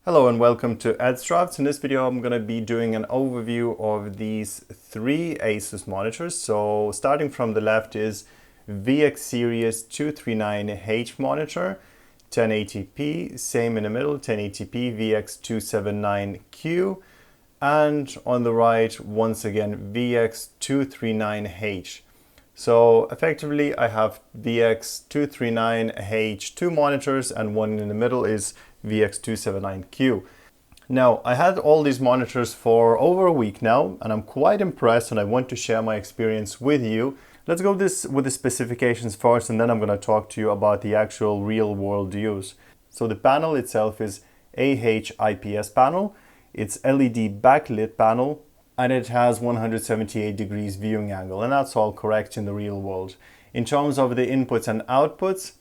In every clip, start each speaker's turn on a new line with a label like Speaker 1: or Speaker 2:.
Speaker 1: Hello and welcome to Drafts. In this video I'm going to be doing an overview of these three ASUS monitors. So starting from the left is VX Series 239H monitor, 1080p, same in the middle, 1080p VX 279Q, and on the right once again VX 239H. So effectively I have VX 239H two monitors and one in the middle is VX 279Q. Now I had all these monitors for over a week now and I'm quite impressed and I want to share my experience with you. Let's go with the specifications first and then I'm going to talk to you about the actual real world use. So the panel itself is IPS panel, it's LED backlit panel, and it has 178 degrees viewing angle, and that's all correct in the real world. In terms of the inputs and outputs,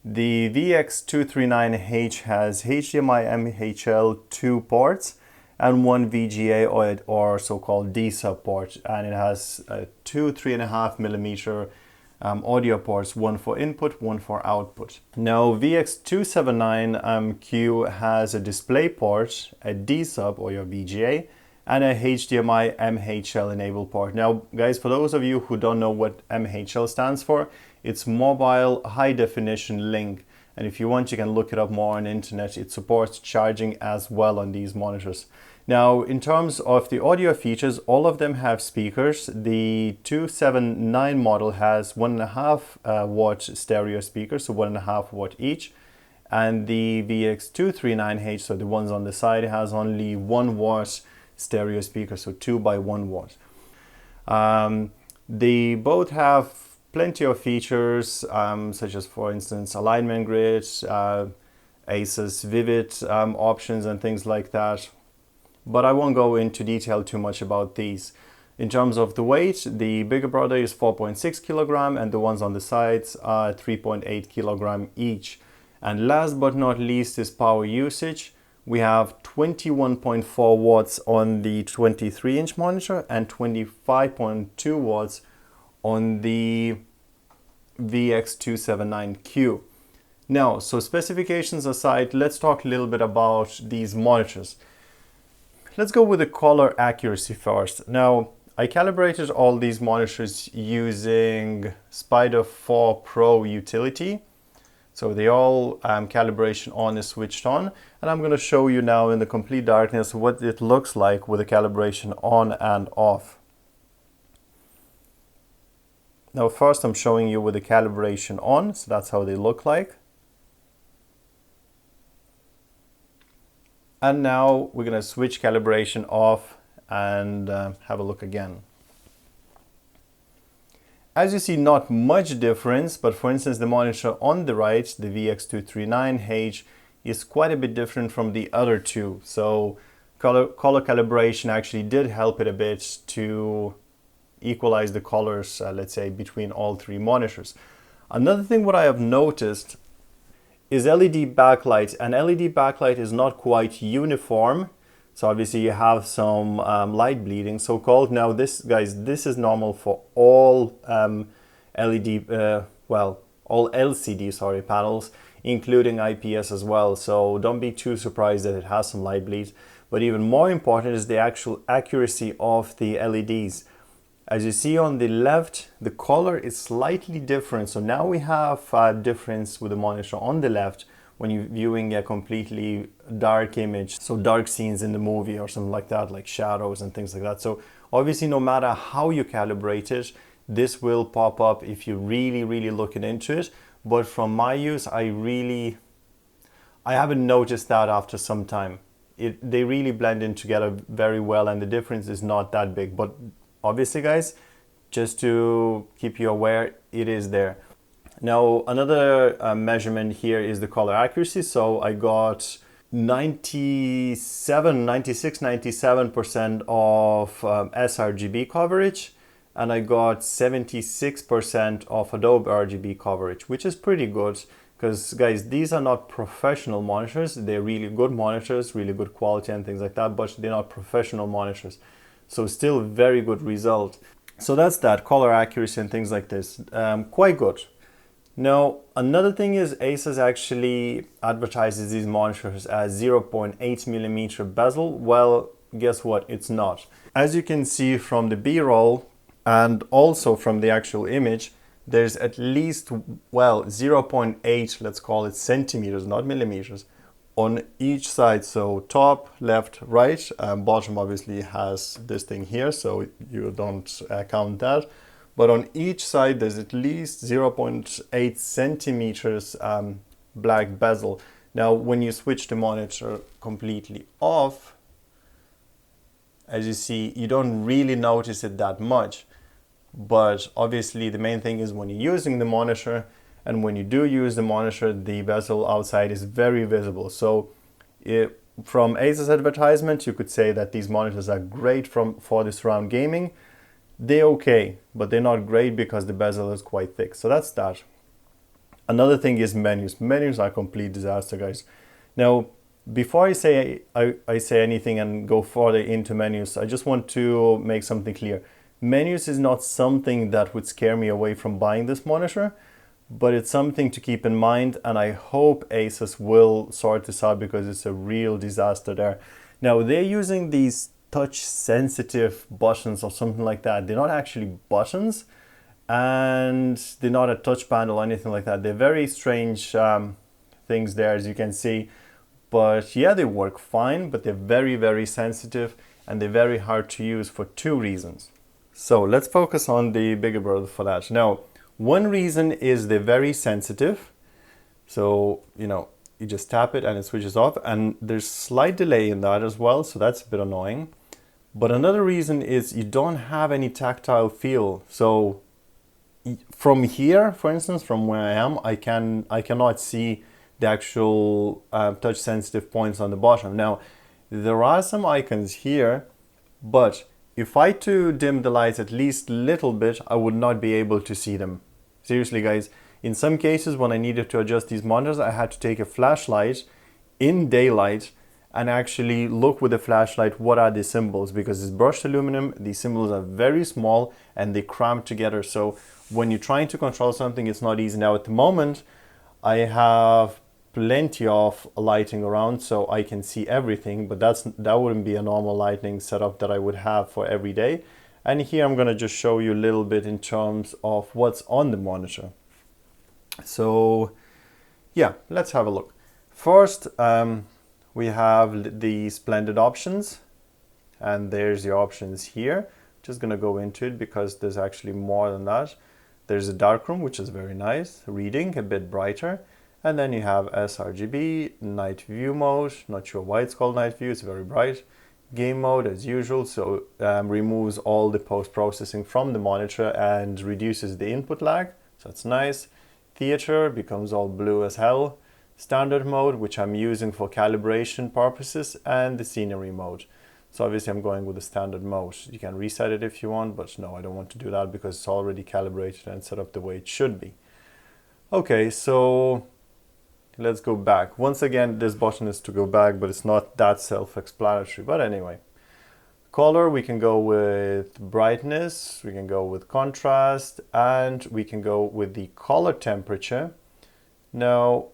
Speaker 1: the VX239H has HDMI MHL 2 ports and one VGA or so-called D-sub port, and it has two 3.5mm audio ports, one for input, one for output. Now VX279Q has a display port, a D-sub or your VGA, and a HDMI MHL enabled port. Now guys, for those of you who don't know what MHL stands for, it's mobile high definition link, and if you want you can look it up more on the internet. It supports charging as well on these monitors. Now in terms of the audio features, all of them have speakers. The 279 model has 1.5 watt stereo speakers, so 1.5 watt each, and the VX239H, so the ones on the side, has only 1 watt stereo speaker, so 2 by 1 watt. They both have plenty of features, such as for instance alignment grid, ASUS Vivid options and things like that, but I won't go into detail too much about these. In terms of the weight, the bigger brother is 4.6 kilogram and the ones on the sides are 3.8 kilogram each. And last but not least is power usage. We have 21.4 watts on the 23-inch monitor and 25.2 watts on the VX279Q. Now, so specifications aside, let's talk a little bit about these monitors. Let's go with the color accuracy first. Now, I calibrated all these monitors using Spider 4 Pro utility. So they all calibration on is switched on, and I'm going to show you now in the complete darkness what it looks like with the calibration on and off. Now first I'm showing you with the calibration on, so that's how they look like. And now we're going to switch calibration off and have a look again. As you see, not much difference, but for instance the monitor on the right, the VX239H, is quite a bit different from the other two. So color calibration actually did help it a bit to equalize the colors, let's say, between all three monitors. Another thing what I have noticed is LED backlight, and LED backlight is not quite uniform. So obviously you have some light bleeding, so-called. Now this, guys, this is normal for all LED, all LCD, panels, including IPS as well. So don't be too surprised that it has some light bleed. But even more important is the actual accuracy of the LEDs. As you see on the left, the color is slightly different. So now we have a difference with the monitor on the left when you're viewing a completely dark image, so dark scenes in the movie or something like that, like shadows and things like that. So obviously no matter how you calibrate it, this will pop up if you really looking into it. But from my use, I haven't noticed that after some time. They really blend in together very well and the difference is not that big. But obviously guys, just to keep you aware, it is there. Now another measurement here is the color accuracy. So I got 97% of sRGB coverage, and I got 76% of Adobe RGB coverage, which is pretty good because guys, these are not professional monitors. They're really good monitors, really good quality and things like that, but they're not professional monitors. So still very good result. So that's that, color accuracy and things like this, quite good. Now, another thing is ASUS actually advertises these monitors as 0.8 millimeter bezel. Well, guess what? It's not. As you can see from the B-roll and also from the actual image, there's at least, well, 0.8, let's call it centimeters, not millimeters, on each side. So top, left, right, bottom obviously has this thing here, so you don't count that. But on each side, there's at least 0.8 centimeters black bezel. Now, when you switch the monitor completely off, as you see, you don't really notice it that much. But obviously, the main thing is when you're using the monitor, and when you do use the monitor, the bezel outside is very visible. So from ASUS advertisement, you could say that these monitors are great for the surround gaming. They're okay, but they're not great because the bezel is quite thick. So that's that. Another thing is menus. Menus are a complete disaster, guys. Now, before I say anything and go further into menus, I just want to make something clear. Menus is not something that would scare me away from buying this monitor, but it's something to keep in mind, and I hope ASUS will sort this out because it's a real disaster there. Now, they're using these touch sensitive buttons or something like that. They're not actually buttons, and they're not a touch panel or anything like that. They're very strange things there, as you can see. But yeah, they work fine, but they're very, very sensitive, and they're very hard to use for two reasons. So let's focus on the bigger brother for that. Now, one reason is they're very sensitive. So, you just tap it and it switches off, and there's slight delay in that as well, so that's a bit annoying. But another reason is you don't have any tactile feel. So from here, for instance, from where I am, I cannot see the actual touch sensitive points on the bottom. Now, there are some icons here, but if I to dim the lights at least a little bit, I would not be able to see them. Seriously, guys, in some cases when I needed to adjust these monitors, I had to take a flashlight in daylight and actually look with the flashlight what are the symbols, because it's brushed aluminum, these symbols are very small and they cramp together. So when you're trying to control something, it's not easy. Now at the moment, I have plenty of lighting around so I can see everything, but that wouldn't be a normal lighting setup that I would have for every day. And here I'm gonna just show you a little bit in terms of what's on the monitor. So yeah, let's have a look. First, we have the splendid options, and there's your options here. Just gonna go into it because there's actually more than that. There's a darkroom, which is very nice, reading a bit brighter, and then you have sRGB, night view mode, not sure why it's called night view, it's very bright. Game mode as usual, so removes all the post-processing from the monitor and reduces the input lag, so that's nice. Theater becomes all blue as hell. Standard mode, which I'm using for calibration purposes, and the scenery mode. So obviously I'm going with the standard mode. You can reset it if you want, but no, I don't want to do that because it's already calibrated and set up the way it should be. Okay, so let's go back. Once again, this button is to go back, but it's not that self-explanatory. But anyway, color, we can go with brightness, we can go with contrast, and we can go with the color temperature. Now,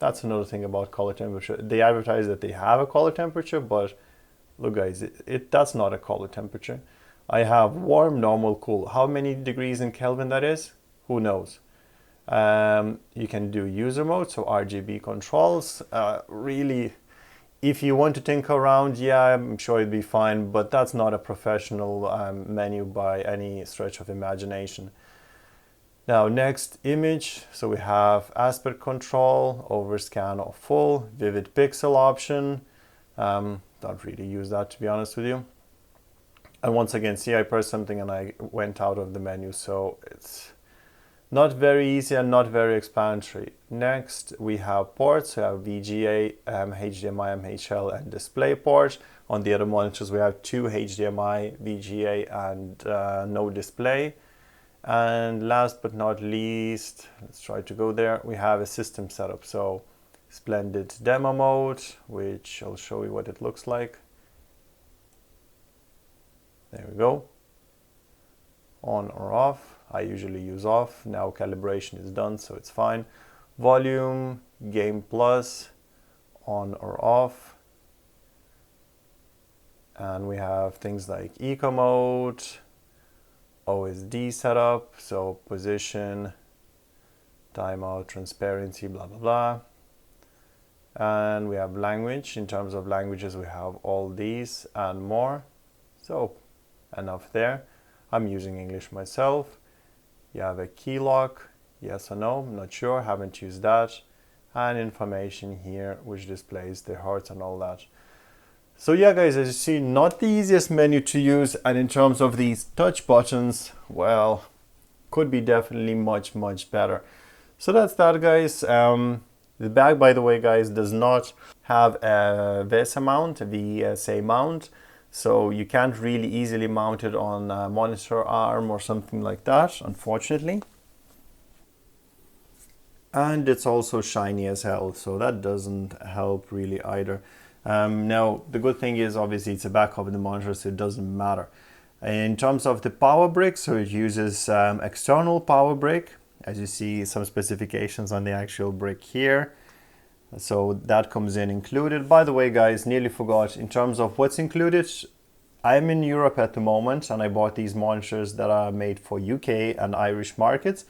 Speaker 1: that's another thing about color temperature. They advertise that they have a color temperature, but look guys, that's not a color temperature. I have warm, normal, cool. How many degrees in Kelvin that is? Who knows? You can do user mode, so RGB controls. Really, if you want to tinker around, yeah, I'm sure it'd be fine, but that's not a professional menu by any stretch of imagination. Now next, image, so we have aspect control, overscan or full, vivid pixel option. Don't really use that, to be honest with you. And once again, see, I pressed something and I went out of the menu, so it's not very easy and not very explanatory. Next, we have ports. We have VGA, HDMI, MHL, and display port. On the other monitors, we have two HDMI, VGA, and no display. And last but not least, let's try to go there, we have a system setup. So splendid demo mode, which I'll show you what it looks like. There we go. on or off. I usually use off. Now calibration is done, so it's fine. Volume, game plus, on or off. And we have things like eco mode, OSD setup, so position, timeout, transparency, blah, blah, blah. And we have language. In terms of languages, we have all these and more. So enough there. I'm using English myself. You have a key lock, yes or no, I'm not sure, haven't used that. And information here, which displays the hertz and all that. So yeah guys, as you see, not the easiest menu to use, and in terms of these touch buttons, well, could be definitely much better. So that's that guys. The bag, by the way guys, does not have a VESA mount, a VESA mount, so you can't really easily mount it on a monitor arm or something like that, unfortunately. And it's also shiny as hell, so that doesn't help really either. Now, the good thing is obviously it's a backup of the monitor, so it doesn't matter. In terms of the power brick, so it uses external power brick. As you see, some specifications on the actual brick here. So that comes in included. By the way, guys, nearly forgot, in terms of what's included, I'm in Europe at the moment, and I bought these monitors that are made for UK and Irish markets.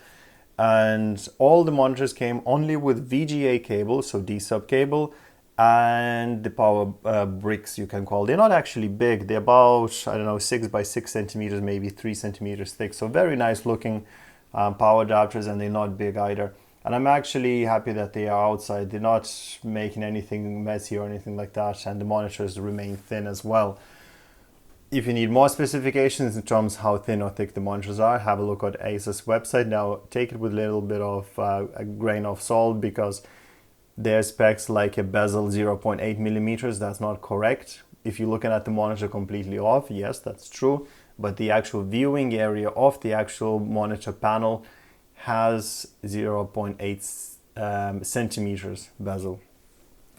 Speaker 1: And all the monitors came only with VGA cable, so D-sub cable, and the power bricks, you can call. They're not actually big. They're about, I don't know, 6 by 6 centimeters, maybe 3 centimeters thick. So very nice looking power adapters, and they're not big either. And I'm actually happy that they are outside. They're not making anything messy or anything like that. And the monitors remain thin as well. If you need more specifications in terms of how thin or thick the monitors are, have a look at ASUS website. Now, take it with a little bit of a grain of salt, because their specs like a bezel 0.8 millimeters, that's not correct. If you're looking at the monitor completely off, yes, that's true. But the actual viewing area of the actual monitor panel has 0.8 centimeters bezel,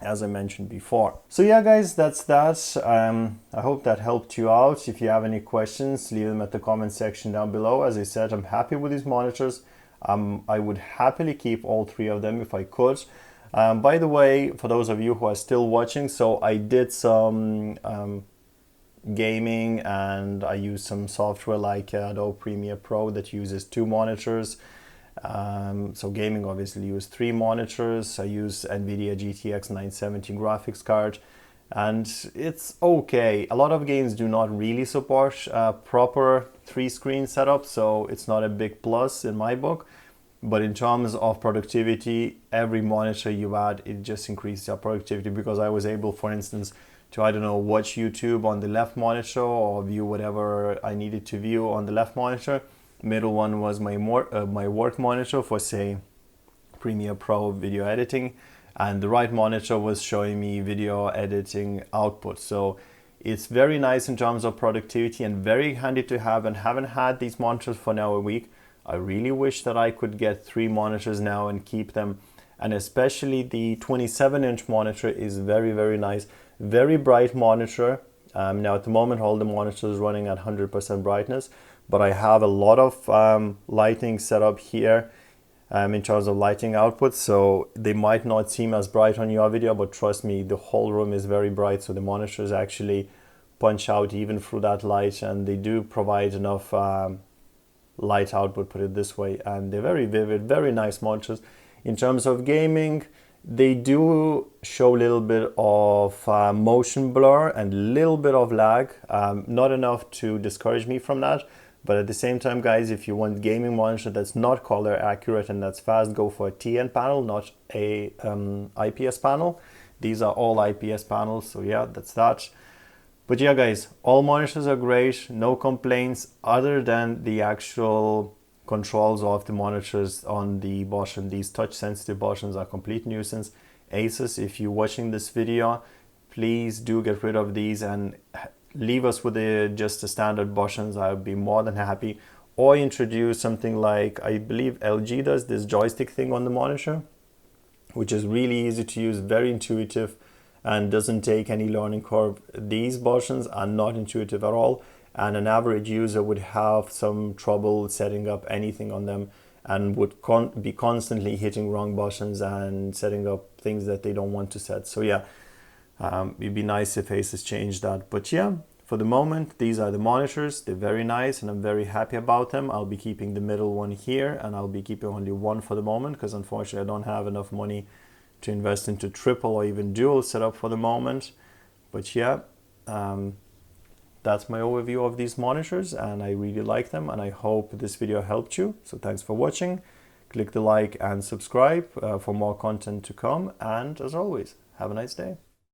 Speaker 1: as I mentioned before. So yeah guys, that's that. I hope that helped you out. If you have any questions, leave them at the comment section down below. As I said, I'm happy with these monitors. I would happily keep all 3 of them if I could. By the way, for those of you who are still watching, so I did some gaming, and I used some software like Adobe Premiere Pro that uses 2 monitors. So gaming obviously use 3 monitors. I use NVIDIA GTX 970 graphics card, and it's okay. A lot of games do not really support proper 3-screen setup, so it's not a big plus in my book. But in terms of productivity, every monitor you add, it just increases your productivity, because I was able, for instance, to, I don't know, watch YouTube on the left monitor or view whatever I needed to view on the left monitor. Middle one was my work monitor for, say, Premiere Pro video editing, and the right monitor was showing me video editing output. So it's very nice in terms of productivity and very handy to have, and haven't had these monitors for now a week. I really wish that I could get 3 monitors now and keep them, and especially the 27-inch monitor is very nice, very bright monitor. Now at the moment all the monitors running at 100% brightness, but I have a lot of lighting set up here in terms of lighting output, so they might not seem as bright on your video, but trust me, the whole room is very bright, so the monitors actually punch out even through that light, and they do provide enough light output, put it this way, and they're very vivid, very nice monitors. In terms of gaming, they do show a little bit of motion blur and a little bit of lag, not enough to discourage me from that. But at the same time, guys, if you want gaming monitor that's not color accurate and that's fast, go for a TN panel, not a IPS panel. These are all IPS panels, so yeah, that's that. But yeah, guys, all monitors are great, no complaints other than the actual controls of the monitors on the bottom. These touch sensitive buttons are complete nuisance. ASUS, if you're watching this video, please do get rid of these and leave us with just the standard buttons. I would be more than happy. Or introduce something like, I believe LG does, this joystick thing on the monitor, which is really easy to use, very intuitive, and doesn't take any learning curve. These buttons are not intuitive at all, and an average user would have some trouble setting up anything on them and would be constantly hitting wrong buttons and setting up things that they don't want to set. So yeah, it'd be nice if ASUS changed that. But yeah, for the moment, these are the monitors. They're very nice and I'm very happy about them. I'll be keeping the middle one here, and I'll be keeping only one for the moment because unfortunately I don't have enough money to invest into triple or even dual setup for the moment. But yeah, that's my overview of these monitors, and I really like them, and I hope this video helped you. So thanks for watching. Click the like and subscribe for more content to come, and as always, have a nice day.